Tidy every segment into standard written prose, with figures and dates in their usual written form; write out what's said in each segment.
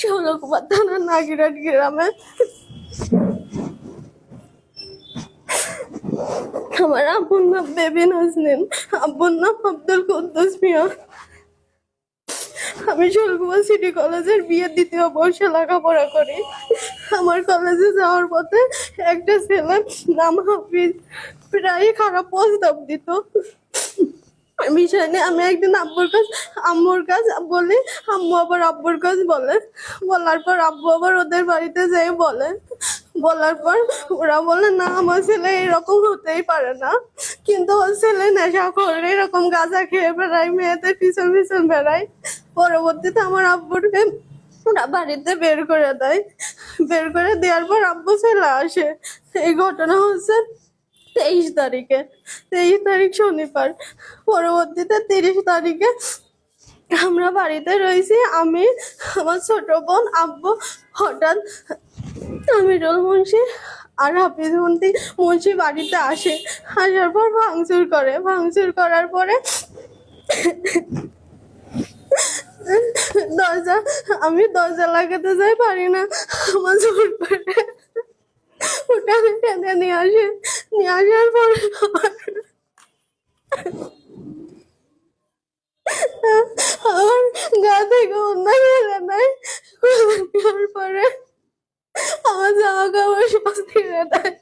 শৌনকপাত থানার নাগিরাট গ্রামে আমার আব্বুর নাম বেবি নাজনীন, আব্বুর নাম আব্দুল কুদ্দুস মিয়া। আমি শৈলকুপা সিটি কলেজের বিয়ের 2য় বর্ষে লেখাপড়া করি। আমার কলেজে যাওয়ার পথে একটা ছেলে নাম হাফিজ প্রায় খারাপ প্রস্তাব দিত। বিষয় নিয়ে আমি একদিন আম্মুর কাজ বলি, আম্মু আবার আব্বুর কাজ বলে। বলার পর আব্বু আবার ওদের বাড়িতে যেয়ে বলে। বলার পর ওরা বলে না, আমার ছেলে এরকম হতেই পারে না, কিন্তু ওর ছেলে নেশা করে এরকম গাঁজা খেয়ে বেড়ায়, মেয়েদের পিছন পিছন বেড়ায়। পরবর্তীতে আমার আব্বুকে ওরা বাড়িতে বের করে দেয়। বের করে দেওয়ার পর আব্বু চলে আসে। এই ঘটনা হচ্ছে 23 তারিখ শনিবার। পরবর্তীতে 30 তারিখে আমরা বাড়িতে রয়েছি, আমি, আমার ছোট বোন, আব্বু। হঠাৎ আমিরুল মুন্সি আর হাফিজ মুন্সি বাড়িতে আসে। আসার পর ভাঙচুর করে। ভাঙচুর করার পরে আমি দরজা লাগাতে যাই, পারি না, আমার জোর করে উঠানে টেনে নিয়ে আসে। নিয়ে আসার পরে আমার গা থেকে অন্য খেলে নেয়। পরে আমার জামা কাপড় সব ছিঁড়ে দেয়।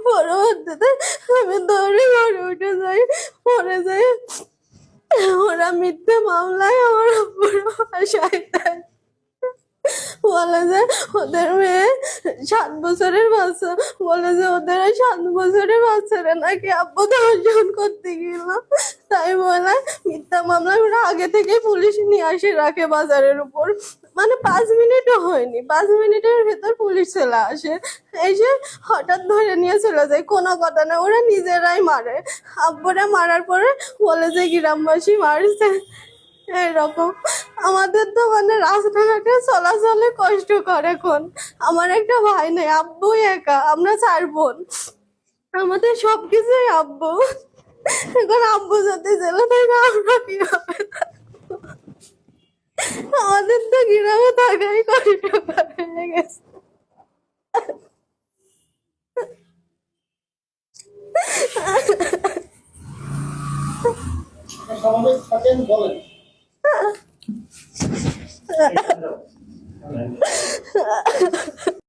পরবর্তীতে আমি দৌড়ে ঘরে উঠে যাই। পরে যাই ওরা মিথ্যে মামলায় আমার উপর আশায় দেয়। বলে যে ওদের মেয়ে 7 বছরের বাচ্চা, বলে যে ওদের 7 বছরের বাচ্চারা নাকি আব্বু ধর্ষণ করতে গেল। তাই বলে মিথ্যা মামলা ওরা আগে থেকে পুলিশ নিয়ে আসে রাখে বাজারের উপর। মানে 5 মিনিটও হয়নি, 5 মিনিটের ভেতর পুলিশ চলে আসে। এসে হঠাৎ ধরে নিয়ে চলে যায়, কোনো কথা না, ওরা নিজেরাই মারে। আব্বুরা মারার পরে বলে যে গ্রামবাসী মারছে। এরকম আমাদের তো মানে রাস্তাঘাটে চলাচলে কষ্ট করে। এখন আমার একটা ভাই নেই, আব্বুই একা, আমরা 4 বোন, আমাদের সবকিছুই আব্বু। এখন আব্বু যদি জেলে থাকে আমরা কিভাবে থাকবো? আমাদের তো গ্রামে থাকাই কষ্টকর হয়ে গেছে। বলেন